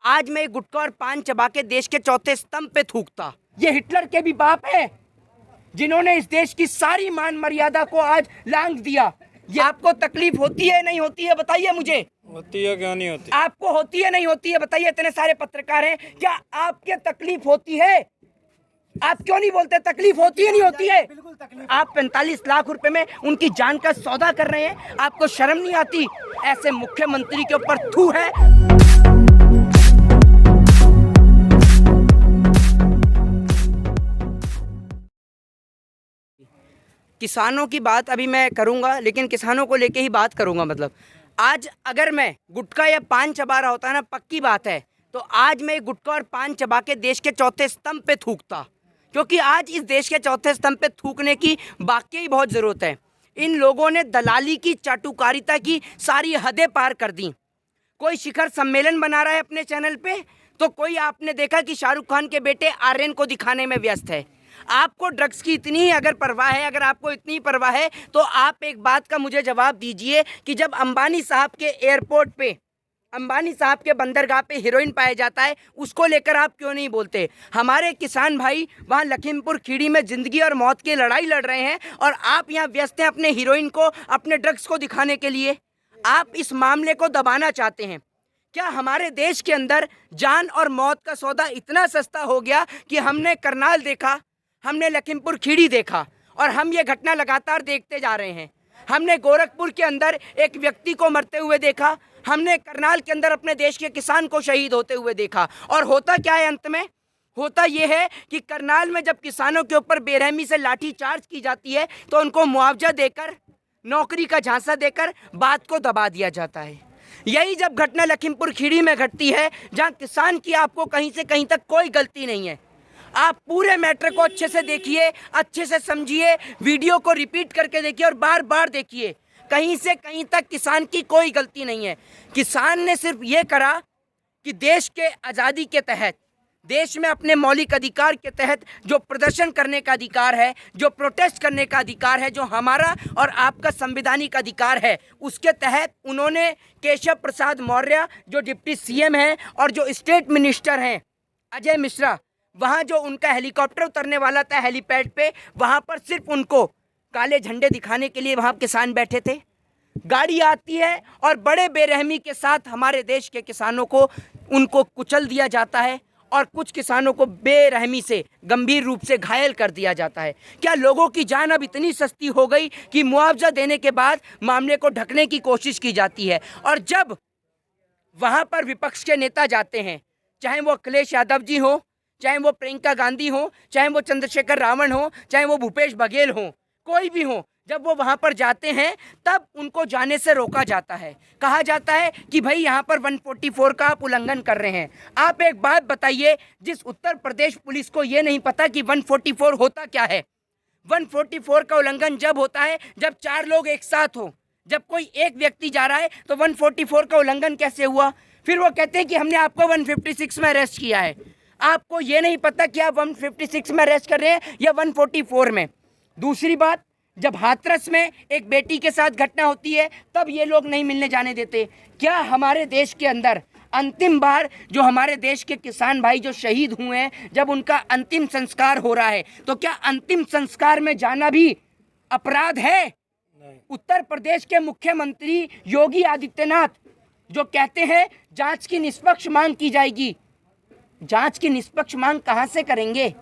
आज मैं गुटखा और पान चबा के देश के चौथे स्तंभ पे थूकता। ये हिटलर के भी बाप है जिन्होंने इस देश की सारी मान मर्यादा को आज लांघ दिया। ये आपको तकलीफ होती है नहीं होती है बताइए मुझे। होती है क्या नहीं होती? आपको होती है नहीं होती है बताइए। इतने सारे पत्रकार हैं, क्या आपके तकलीफ होती है? आप क्यों नहीं बोलते तकलीफ होती है नहीं होती है? आप 45 लाख रुपए में उनकी जान का सौदा कर रहे हैं, आपको शर्म नहीं आती? ऐसे मुख्यमंत्री के ऊपर थू है। किसानों की बात अभी मैं करूंगा, लेकिन किसानों को लेके ही बात करूंगा। मतलब आज अगर मैं गुटखा या पान चबा रहा होता ना, पक्की बात है, तो आज मैं गुटखा और पान चबा के देश के चौथे स्तंभ पे थूकता। क्योंकि आज इस देश के चौथे स्तंभ पे थूकने की वाकई बहुत ज़रूरत है। इन लोगों ने दलाली की, चाटुकारिता की सारी हदें पार कर दी। कोई शिखर सम्मेलन बना रहा है अपने चैनल पे, तो कोई आपने देखा कि शाहरुख खान के बेटे आर्यन को दिखाने में व्यस्त है। आपको ड्रग्स की इतनी ही अगर परवाह है, अगर आपको इतनी परवाह है, तो आप एक बात का मुझे जवाब दीजिए कि जब अंबानी साहब के एयरपोर्ट पे, अंबानी साहब के बंदरगाह पे हीरोइन पाया जाता है, उसको लेकर आप क्यों नहीं बोलते? हमारे किसान भाई वहाँ लखीमपुर खीरी में ज़िंदगी और मौत की लड़ाई लड़ रहे हैं और आप यहाँ व्यस्त हैं अपने हीरोइन को, अपने ड्रग्स को दिखाने के लिए। आप इस मामले को दबाना चाहते हैं। क्या हमारे देश के अंदर जान और मौत का सौदा इतना सस्ता हो गया कि हमने करनाल देखा, हमने लखीमपुर खीरी देखा और हम ये घटना लगातार देखते जा रहे हैं। हमने गोरखपुर के अंदर एक व्यक्ति को मरते हुए देखा, हमने करनाल के अंदर अपने देश के किसान को शहीद होते हुए देखा। और होता क्या है अंत में? होता ये है कि करनाल में जब किसानों के ऊपर बेरहमी से लाठी चार्ज की जाती है, तो उनको मुआवजा देकर, नौकरी का झांसा देकर बात को दबा दिया जाता है। यही जब घटना लखीमपुर खीरी में घटती है, जहां किसान की आपको कहीं से कहीं तक कोई गलती नहीं है। आप पूरे मैटर को अच्छे से देखिए, अच्छे से समझिए, वीडियो को रिपीट करके देखिए और बार बार देखिए। कहीं से कहीं तक किसान की कोई गलती नहीं है। किसान ने सिर्फ ये करा कि देश के आज़ादी के तहत, देश में अपने मौलिक अधिकार के तहत जो प्रदर्शन करने का अधिकार है, जो प्रोटेस्ट करने का अधिकार है, जो हमारा और आपका संवैधानिक अधिकार है, उसके तहत उन्होंने केशव प्रसाद मौर्य जो डिप्टी सीएम हैं और जो स्टेट मिनिस्टर हैं अजय मिश्रा, वहाँ जो उनका हेलीकॉप्टर उतरने वाला था हेलीपैड पे, वहाँ पर सिर्फ उनको काले झंडे दिखाने के लिए वहाँ किसान बैठे थे। गाड़ी आती है और बड़े बेरहमी के साथ हमारे देश के किसानों को, उनको कुचल दिया जाता है और कुछ किसानों को बेरहमी से गंभीर रूप से घायल कर दिया जाता है। क्या लोगों की जान अब इतनी सस्ती हो गई कि मुआवजा देने के बाद मामले को ढकने की कोशिश की जाती है? और जब वहाँ पर विपक्ष के नेता जाते हैं, चाहे वो अखिलेश यादव जी हो, चाहे वो प्रियंका गांधी हो, चाहे वो चंद्रशेखर रावण हो, चाहे वो भूपेश बघेल हो, कोई भी हो, जब वो वहाँ पर जाते हैं तब उनको जाने से रोका जाता है। कहा जाता है कि भाई यहाँ पर 144 का आप उल्लंघन कर रहे हैं। आप एक बात बताइए, जिस उत्तर प्रदेश पुलिस को ये नहीं पता कि 144 होता क्या है। 144 का उल्लंघन जब होता है जब 4 लोग एक साथ हो। जब कोई एक व्यक्ति जा रहा है तो 144 का उल्लंघन कैसे हुआ? फिर वो कहते हैं कि हमने आपको 156 में अरेस्ट किया है। आपको ये नहीं पता कि आप 156 में अरेस्ट कर रहे हैं या 144 में। दूसरी बात, जब हाथरस में एक बेटी के साथ घटना होती है तब ये लोग नहीं मिलने जाने देते। क्या हमारे देश के अंदर अंतिम बार जो हमारे देश के किसान भाई जो शहीद हुए हैं, जब उनका अंतिम संस्कार हो रहा है, तो क्या अंतिम संस्कार में जाना भी अपराध है? उत्तर प्रदेश के मुख्यमंत्री योगी आदित्यनाथ जो कहते हैं जांच की निष्पक्ष मांग की जाएगी, जांच की निष्पक्ष मांग कहां से करेंगे?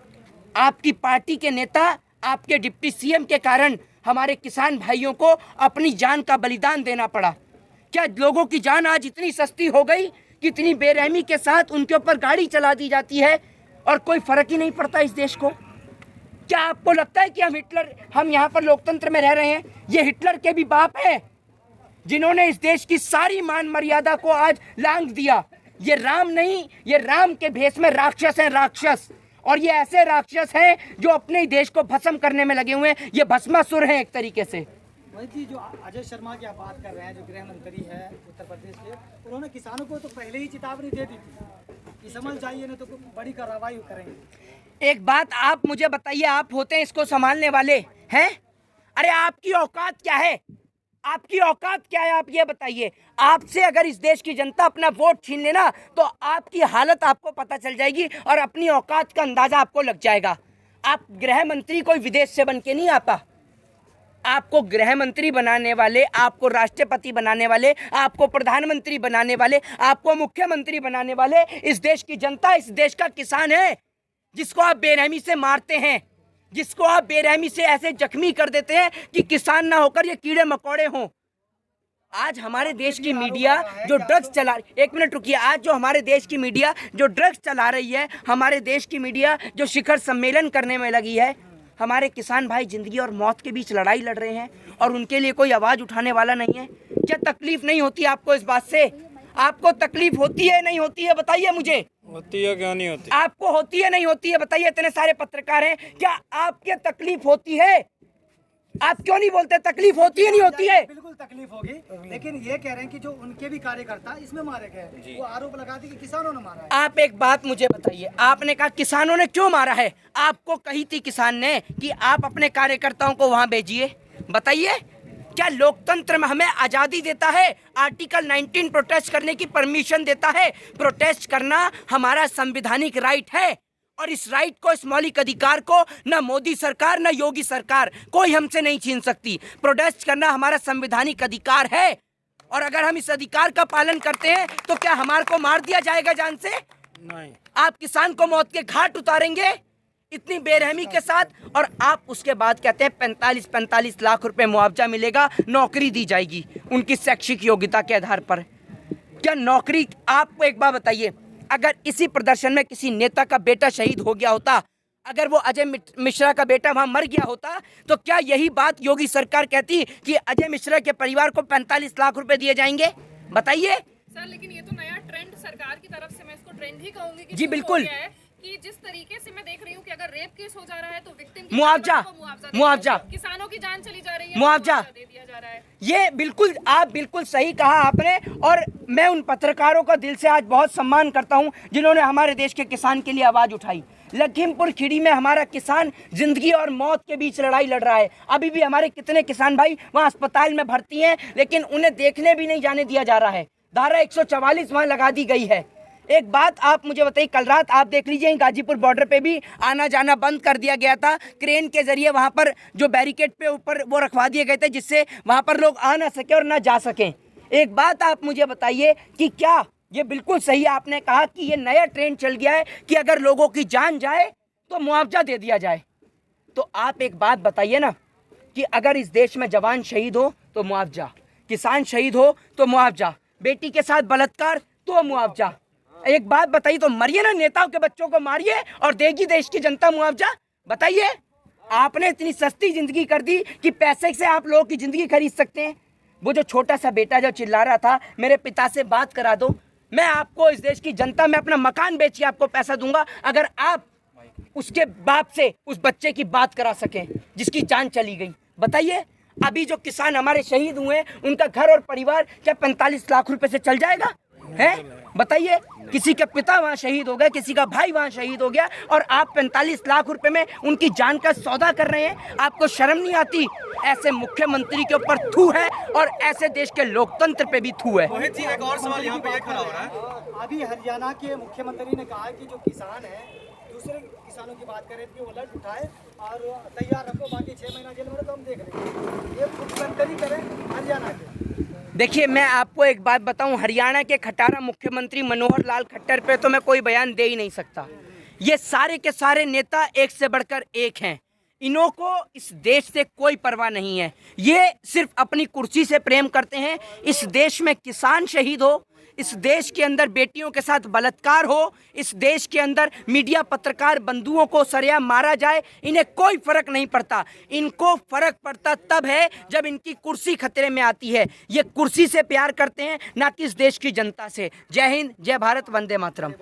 आपकी पार्टी के नेता, आपके डिप्टी सीएम के कारण हमारे किसान भाइयों को अपनी जान का बलिदान देना पड़ा। क्या लोगों की जान आज इतनी सस्ती हो गई कि इतनी बेरहमी के साथ उनके ऊपर गाड़ी चला दी जाती है और कोई फर्क ही नहीं पड़ता इस देश को? क्या आपको लगता है कि हम यहाँ पर लोकतंत्र में रह रहे हैं? ये हिटलर के भी बाप है जिन्होंने इस देश की सारी मान मर्यादा को आज लांघ दिया। ये राम नहीं, ये राम के भेष में राक्षस हैं, राक्षस। और ये ऐसे राक्षस हैं जो अपने ही देश को भस्म करने में लगे हुए हैं। ये भस्मासुर हैं एक तरीके से। वही जी, जो अजय शर्मा की आप बात कर रहे हैं, जो गृह मंत्री है उत्तर प्रदेश के, उन्होंने किसानों को तो पहले ही चेतावनी दे दी थी कि समझ जाइए ना तो बड़ी कार्रवाई करेंगे। एक बात आप मुझे बताइए, आप होते हैं इसको संभालने वाले हैं? अरे आपकी औकात क्या है? आपकी औकात क्या है आप ये बताइए। आपसे अगर इस देश की जनता अपना वोट छीन लेना तो आपकी हालत आपको पता चल जाएगी और अपनी औकात का अंदाजा आपको लग जाएगा। आप गृह मंत्री कोई विदेश से बन के नहीं आता। आपको गृह मंत्री बनाने वाले, आपको राष्ट्रपति बनाने वाले, आपको प्रधानमंत्री बनाने वाले, आपको मुख्यमंत्री बनाने वाले इस देश की जनता, इस देश का किसान है, जिसको आप बेरहमी से मारते हैं, जिसको आप बेरहमी से ऐसे जख्मी कर देते हैं कि किसान ना होकर ये कीड़े मकोड़े हों। आज हमारे देश की मीडिया जो ड्रग्स चला, एक मिनट रुकिए, आज जो हमारे देश की मीडिया जो ड्रग्स चला रही है, हमारे देश की मीडिया जो शिखर सम्मेलन करने में लगी है, हमारे किसान भाई जिंदगी और मौत के बीच लड़ाई लड़ रहे हैं और उनके लिए कोई आवाज़ उठाने वाला नहीं है। क्या तकलीफ नहीं होती आपको इस बात से? आपको तकलीफ होती है नहीं होती है बताइए मुझे। होती है क्या नहीं होती? आपको होती है नहीं होती है बताइए। इतने सारे पत्रकार हैं, क्या आपके तकलीफ होती है? आप क्यों नहीं बोलते तकलीफ होती है नहीं होती है? बिल्कुल तकलीफ होगी, लेकिन ये कह रहे हैं कि जो उनके भी कार्यकर्ता इसमें मारे गए, वो आरोप लगाते कि किसानों ने मारा है। आप एक बात मुझे बताइए, आपने कहा किसानों ने क्यों मारा है? आपको कही थी किसान ने कि आप अपने कार्यकर्ताओं को वहां भेजिए? बताइए, क्या लोकतंत्र में हमें आज़ादी देता है? आर्टिकल 19 प्रोटेस्ट करने की परमिशन देता है। प्रोटेस्ट करना हमारा संवैधानिक राइट है और इस राइट को, इस मौलिक अधिकार को न मोदी सरकार न योगी सरकार कोई हमसे नहीं छीन सकती। प्रोटेस्ट करना हमारा संवैधानिक अधिकार है और अगर हम इस अधिकार का पालन करते हैं तो क्या हमारे को मार दिया जाएगा जान से? नहीं। आप किसान को मौत के घाट उतारेंगे इतनी बेरहमी के साथ, और आप उसके बाद कहते हैं 45 लाख रुपए मुआवजा मिलेगा, नौकरी दी जाएगी उनकी शैक्षिक योग्यता के आधार पर। क्या नौकरी? आपको एक बात बताइए, अगर इसी प्रदर्शन में किसी नेता का बेटा शहीद हो गया होता, अगर वो अजय मिश्रा का बेटा वहां मर गया होता, तो क्या यही बात योगी सरकार कहती कि अजय मिश्रा के परिवार को 45 लाख रुपए दिए जाएंगे? बताइए सर। लेकिन ये तो नया ट्रेंड सरकार की तरफ से, मैं इसको ट्रेंड ही कहूंगी कि जी, शुरू बिल्कुल। हो गया है कि जिस तरीके से मैं देख रही हूँ कि अगर रेप केस हो जा रहा है तो विक्टिम की मुआवजा, मुआवजा, किसानों की जान चली जा रही है, मुआवजा दे दिया जा रहा है। ये बिल्कुल, आप बिल्कुल सही कहा आपने, और मैं उन पत्रकारों का दिल से आज बहुत सम्मान करता हूं जिन्होंने हमारे देश के किसान के लिए आवाज़ उठाई। लखीमपुर खीरी में हमारा किसान जिंदगी और मौत के बीच लड़ाई लड़ रहा है। अभी भी हमारे कितने किसान भाई वहां अस्पताल में भर्ती हैं, लेकिन उन्हें देखने भी नहीं जाने दिया जा रहा है। धारा 144 वहां लगा दी गई है। एक बात आप मुझे बताइए, कल रात आप देख लीजिए गाजीपुर बॉर्डर पे भी आना जाना बंद कर दिया गया था। क्रेन के जरिए वहां पर जो बैरिकेड पे ऊपर वो रखवा दिए गए थे, जिससे वहां पर लोग आ ना सके और ना जा सकें। एक बात आप मुझे बताइए कि क्या ये बिल्कुल सही आपने कहा कि ये नया ट्रेंड चल गया है कि अगर लोगों की जान जाए तो मुआवजा दे दिया जाए? तो आप एक बात बताइए ना कि अगर इस देश में जवान शहीद हो तो मुआवजा, किसान शहीद हो तो मुआवजा, बेटी के साथ बलात्कार तो मुआवजा। एक बात बताइए, तो मरिए ना, नेताओं के बच्चों को मारिए और देगी देश की जनता मुआवजा? बताइए, आपने इतनी सस्ती जिंदगी कर दी कि पैसे से आप लोगों की जिंदगी खरीद सकते हैं। वो जो छोटा सा बेटा जो चिल्ला रहा था मेरे पिता से बात करा दो, मैं आपको, इस देश की जनता में अपना मकान बेच के आपको पैसा दूंगा अगर आप उसके बाप से उस बच्चे की बात करा सकें जिसकी जान चली गई। बताइए, अभी जो किसान हमारे शहीद हुए उनका घर और परिवार क्या 45 लाख रुपए से चल जाएगा? है बताइए, किसी के पिता वहाँ शहीद हो गए, किसी का भाई वहाँ शहीद हो गया, और आप 45 लाख रुपए में उनकी जान का सौदा कर रहे हैं। आपको शर्म नहीं आती? ऐसे मुख्यमंत्री के ऊपर थू है और ऐसे देश के लोकतंत्र पे भी थू है। मोहित जी, एक और सवाल यहाँ पे ये खड़ा हो रहा है। अभी हरियाणा के मुख्यमंत्री ने कहा कि जो किसान है, दूसरे किसानों की बात करें कि वो लड़ उठाए और तैयार रखो, बाकी 6 महीना जेल में तो हम देख लेंगे। ये मुख्यमंत्री करें हरियाणा के। देखिए, मैं आपको एक बात बताऊं, हरियाणा के खटारा मुख्यमंत्री मनोहर लाल खट्टर पे तो मैं कोई बयान दे ही नहीं सकता। ये सारे के सारे नेता एक से बढ़कर एक हैं। इन्हों को इस देश से कोई परवाह नहीं है। ये सिर्फ अपनी कुर्सी से प्रेम करते हैं। इस देश में किसान शहीद हो, इस देश के अंदर बेटियों के साथ बलात्कार हो, इस देश के अंदर मीडिया पत्रकार बंधुओं को सरेआम मारा जाए, इन्हें कोई फर्क नहीं पड़ता। इनको फर्क पड़ता तब है जब इनकी कुर्सी खतरे में आती है। ये कुर्सी से प्यार करते हैं, ना कि इस देश की जनता से। जय हिंद, जय भारत, वंदे मातरम।